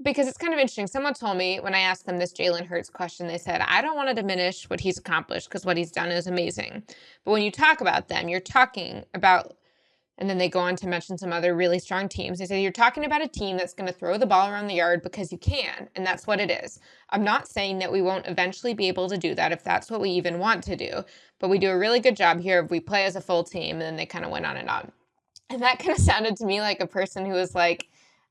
because it's kind of interesting. Someone told me when I asked them this Jalen Hurts question, they said, I don't want to diminish what he's accomplished because what he's done is amazing. But when you talk about them, you're talking about, and then they go on to mention some other really strong teams. They say, you're talking about a team that's going to throw the ball around the yard because you can, and that's what it is. I'm not saying that we won't eventually be able to do that if that's what we even want to do, but we do a really good job here if we play as a full team. And then they kind of went on and on. And that kind of sounded to me like a person who was like,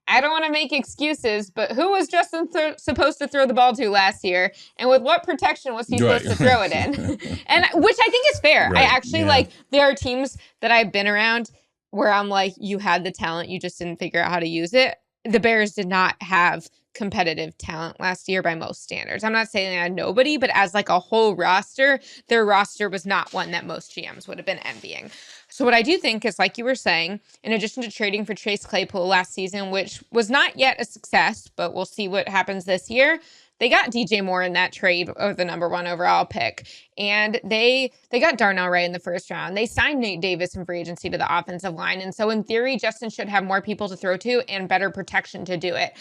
I don't want to make excuses, but who was Justin supposed to throw the ball to last year? And with what protection was he supposed to throw it in? And which I think is fair. Right. I actually there are teams that I've been around where I'm like, you had the talent, you just didn't figure out how to use it. The Bears did not have competitive talent last year by most standards. I'm not saying they had nobody, but as like a whole roster, their roster was not one that most GMs would have been envying. So what I do think is, like you were saying, in addition to trading for Chase Claypool last season, which was not yet a success, but we'll see what happens this year, they got DJ Moore in that trade of the number 1 overall pick. And they got Darnell Wright in the first round. They signed Nate Davis in free agency to the offensive line. And so in theory, Justin should have more people to throw to and better protection to do it.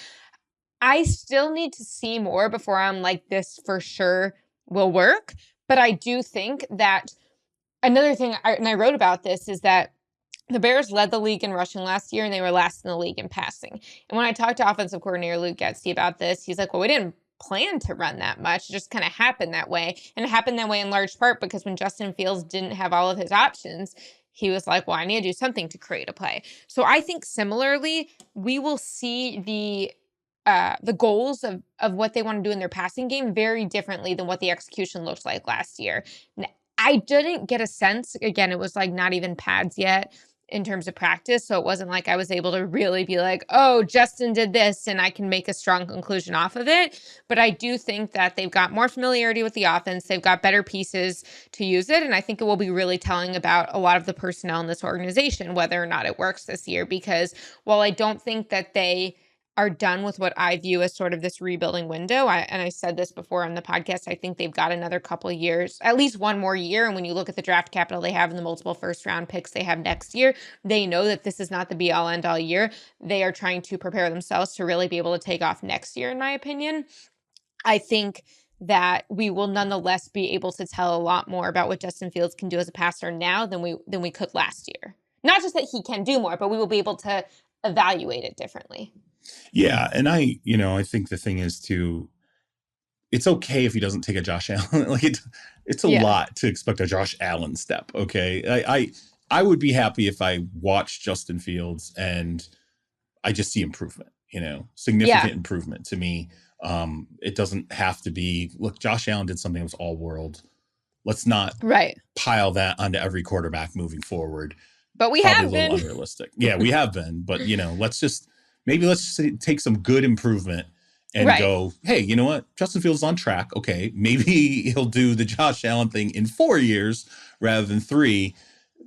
I still need to see more before I'm like, this for sure will work. But I do think that another thing, and I wrote about this, is that the Bears led the league in rushing last year, and they were last in the league in passing. And when I talked to offensive coordinator Luke Getsy about this, he's like, well, we didn't plan to run that much. It just kind of happened that way. And it happened that way in large part because when Justin Fields didn't have all of his options, he was like, well, I need to do something to create a play. So I think similarly, we will see the goals of what they want to do in their passing game very differently than what the execution looked like last year. I didn't get a sense, again, it was like not even pads yet in terms of practice. So it wasn't like I was able to really be like, oh, Justin did this and I can make a strong conclusion off of it. But I do think that they've got more familiarity with the offense. They've got better pieces to use it. And I think it will be really telling about a lot of the personnel in this organization, whether or not it works this year. Because while I don't think that they are done with what I view as sort of this rebuilding window. And I said this before on the podcast, I think they've got another couple of years, at least one more year. And when you look at the draft capital they have and the multiple first round picks they have next year, they know that this is not the be all end all year. They are trying to prepare themselves to really be able to take off next year, in my opinion. I think that we will nonetheless be able to tell a lot more about what Justin Fields can do as a passer now than we could last year. Not just that he can do more, but we will be able to evaluate it differently. Yeah, and I think the thing is too, it's okay if he doesn't take a Josh Allen. Like it's a lot to expect a Josh Allen step. Okay, I would be happy if I watched Justin Fields and I just see improvement. Significant improvement to me. It doesn't have to be, look, Josh Allen did something that was all world. Let's not pile that onto every quarterback moving forward. But we Probably have been. A little unrealistic. Yeah, we have been. But, let's just take some good improvement and go, hey, you know what? Justin Fields is on track. Okay, maybe he'll do the Josh Allen thing in 4 years rather than 3.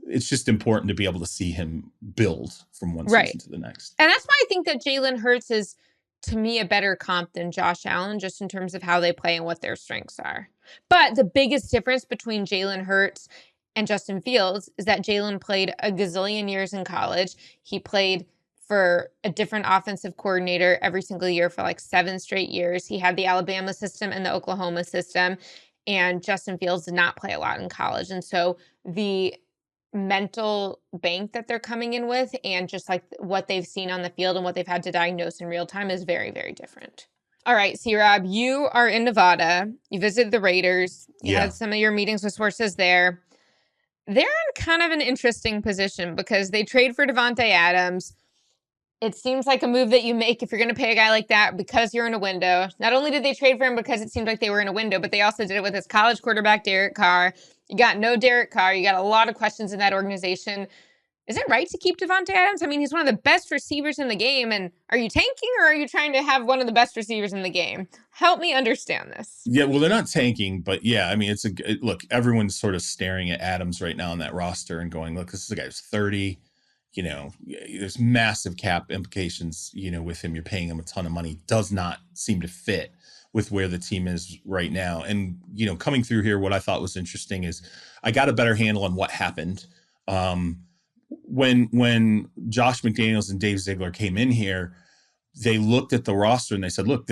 It's just important to be able to see him build from one season to the next. And that's why I think that Jalen Hurts is, to me, a better comp than Josh Allen, just in terms of how they play and what their strengths are. But the biggest difference between Jalen Hurts and Justin Fields is that Jalen played a gazillion years in college. He played for a different offensive coordinator every single year for like 7 straight years. He had the Alabama system and the Oklahoma system. And Justin Fields did not play a lot in college. And so the mental bank that they're coming in with and just like what they've seen on the field and what they've had to diagnose in real time is very, very different. All right, C-Rob, you are in Nevada. You visited the Raiders. You had some of your meetings with sources there. They're in kind of an interesting position because they trade for Davante Adams. It seems like a move that you make if you're going to pay a guy like that because you're in a window. Not only did they trade for him because it seemed like they were in a window, but they also did it with his college quarterback, Derek Carr. You got no Derek Carr. You got a lot of questions in that organization. Is it right to keep Davante Adams? I mean, he's one of the best receivers in the game. And are you tanking or are you trying to have one of the best receivers in the game? Help me understand this. Yeah, well, they're not tanking, but yeah, I mean, look, everyone's sort of staring at Adams right now on that roster and going, look, this is a guy who's 30. There's massive cap implications, with him. You're paying him a ton of money. Does not seem to fit with where the team is right now. And, coming through here, what I thought was interesting is I got a better handle on what happened. When Josh McDaniels and Dave Ziegler came in here, they looked at the roster and they said, look,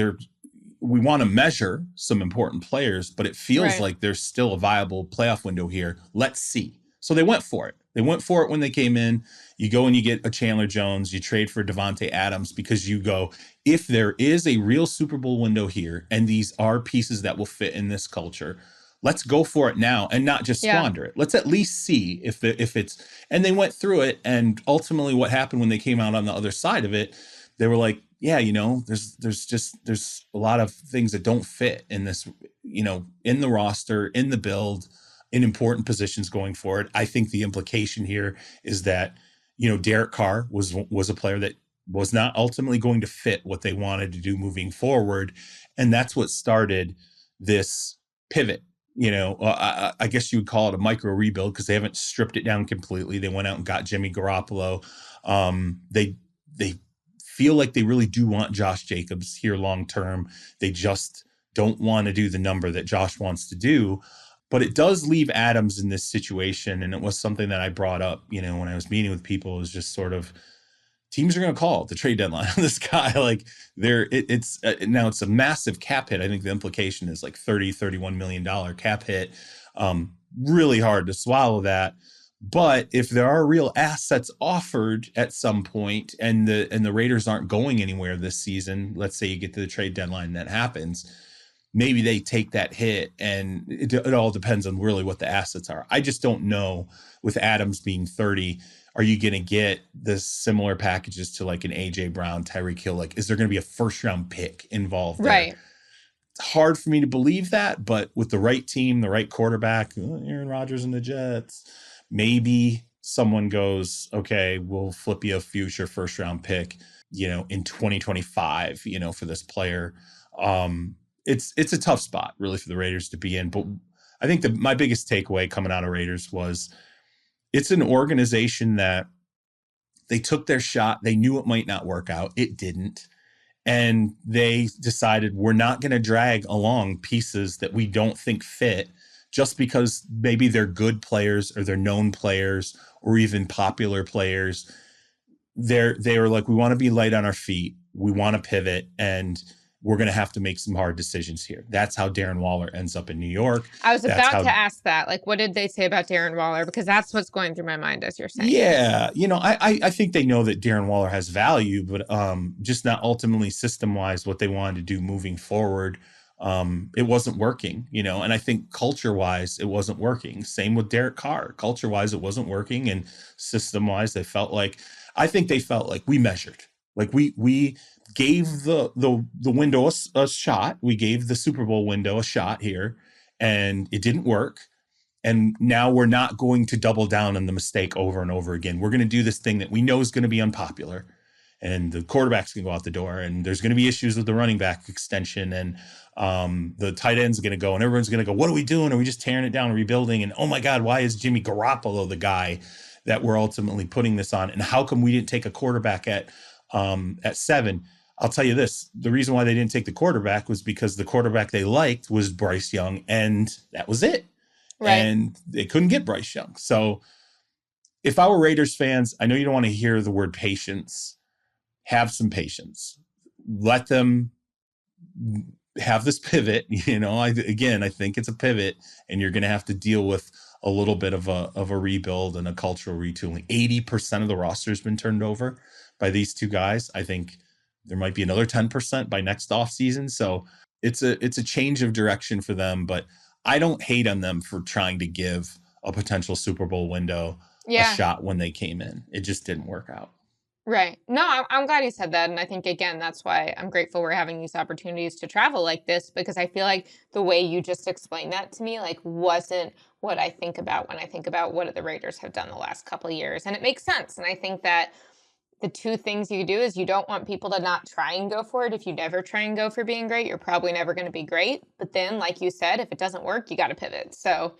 we want to measure some important players, but it feels like there's still a viable playoff window here. Let's see. So they went for it. They went for it when they came in. You go and you get a Chandler Jones. You trade for Davante Adams because you go, if there is a real Super Bowl window here and these are pieces that will fit in this culture, let's go for it now and not just squander it. Let's at least see if it's, and they went through it. And ultimately what happened when they came out on the other side of it, they were like, yeah, there's a lot of things that don't fit in this, in the roster, in the build, in important positions going forward. I think the implication here is that, Derek Carr was a player that was not ultimately going to fit what they wanted to do moving forward. And that's what started this pivot. I guess you would call it a micro rebuild because they haven't stripped it down completely. They went out and got Jimmy Garoppolo. They feel like they really do want Josh Jacobs here long term. They just don't want to do the number that Josh wants to do. But it does leave Adams in this situation. And it was something that I brought up, when I was meeting with people, is just sort of teams are going to call the trade deadline on this guy. Like it's now it's a massive cap hit. I think the implication is like $31 million cap hit. Really hard to swallow that. But if there are real assets offered at some point and the Raiders aren't going anywhere this season, let's say you get to the trade deadline and that happens, maybe they take that hit, and it all depends on really what the assets are. I just don't know with Adams being 30, are you going to get the similar packages to like an AJ Brown, Tyreek Hill? Like, is there going to be a first round pick involved there? Right. It's hard for me to believe that, but with the right team, the right quarterback, Aaron Rodgers and the Jets, maybe someone goes, okay, we'll flip you a future first round pick, in 2025, for this player. It's a tough spot really for the Raiders to be in. But I think my biggest takeaway coming out of Raiders was it's an organization that they took their shot. They knew it might not work out. It didn't. And they decided we're not going to drag along pieces that we don't think fit just because maybe they're good players or they're known players or even popular players. They were like, we want to be light on our feet. We want to pivot, and we're going to have to make some hard decisions here. That's how Darren Waller ends up in New York. I was about to ask that. Like, what did they say about Darren Waller? Because that's what's going through my mind as you're saying. Yeah. I think they know that Darren Waller has value, but just not ultimately system-wise what they wanted to do moving forward. It wasn't working, and I think culture-wise, it wasn't working. Same with Derek Carr. Culture-wise, it wasn't working. And system-wise, they felt like we measured. Like we gave the window a shot. We gave the Super Bowl window a shot here, and it didn't work. And now we're not going to double down on the mistake over and over again. We're going to do this thing that we know is going to be unpopular, and the quarterback's going to go out the door, and there's going to be issues with the running back extension, and the tight end's going to go, and everyone's going to go, what are we doing? Are we just tearing it down and rebuilding? And oh my God, why is Jimmy Garoppolo the guy that we're ultimately putting this on? And how come we didn't take a quarterback at 7? I'll tell you this. The reason why they didn't take the quarterback was because the quarterback they liked was Bryce Young, and that was it. Right. And they couldn't get Bryce Young. So if I were Raiders fans, I know you don't want to hear the word patience. Have some patience. Let them have this pivot. I think it's a pivot, and you're going to have to deal with a little bit of a rebuild and a cultural retooling. 80% of the roster has been turned over by these two guys. I think there might be another 10% by next offseason. So it's a change of direction for them, but I don't hate on them for trying to give a potential Super Bowl window a shot when they came in. It just didn't work out. Right. No, I'm glad you said that. And I think, again, that's why I'm grateful we're having these opportunities to travel like this, because I feel like the way you just explained that to me, wasn't what I think about when I think about what the Raiders have done the last couple of years. And it makes sense. And I think that the two things you do is you don't want people to not try and go for it. If you never try and go for being great, you're probably never going to be great. But then, like you said, if it doesn't work, you got to pivot. So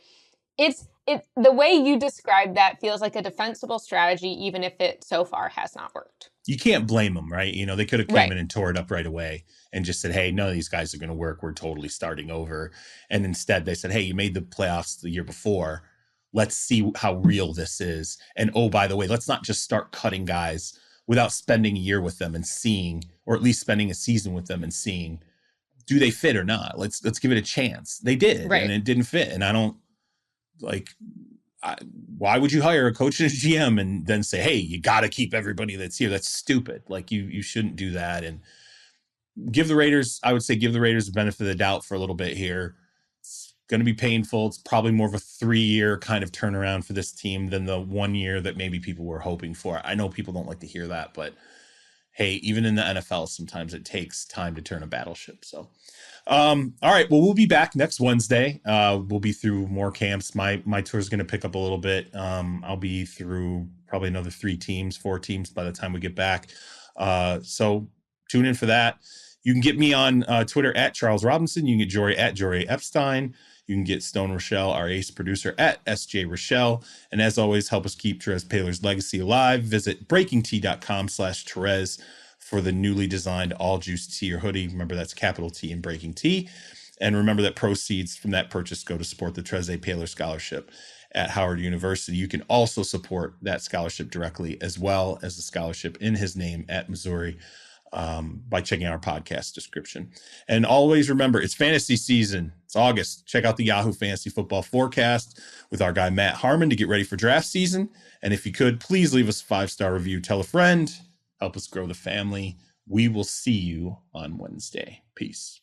it's the way you describe that feels like a defensible strategy, even if it so far has not worked. You can't blame them, right? They could have came in and tore it up right away and just said, hey, none of these guys are going to work. We're totally starting over. And instead they said, hey, you made the playoffs the year before. Let's see how real this is. And oh, by the way, let's not just start cutting guys without spending a year with them and seeing, or at least spending a season with them and seeing, do they fit or not? Let's give it a chance. They did, and it didn't fit. And I don't why would you hire a coach and a GM and then say, hey, you got to keep everybody that's here? That's stupid. You shouldn't do that. And give the Raiders the benefit of the doubt for a little bit here. It's going to be painful. It's probably more of a 3-year kind of turnaround for this team than the 1 year that maybe people were hoping for. I know people don't like to hear that, but hey, even in the NFL, sometimes it takes time to turn a battleship. So, all right. Well, we'll be back next Wednesday. We'll be through more camps. My tour is going to pick up a little bit. I'll be through probably another 4 teams by the time we get back. So tune in for that. You can get me on Twitter at Charles Robinson. You can get Jori at Jori Epstein. You can get Stone Rochelle, our ace producer, at SJ Rochelle. And as always, help us keep Therese Paylor's legacy alive. Visit breakingtea.com/Therese for the newly designed All Juice Tea or hoodie. Remember, that's capital T in Breaking Tea. And remember that proceeds from that purchase go to support the Therese Paylor Scholarship at Howard University. You can also support that scholarship directly, as well as the scholarship in his name at Missouri, by checking our podcast description. And always remember, it's fantasy season. It's August. Check out the Yahoo Fantasy Football Forecast with our guy Matt Harmon to get ready for draft season. And if you could, please leave us a 5-star review. Tell a friend. Help us grow the family. We will see you on Wednesday. Peace.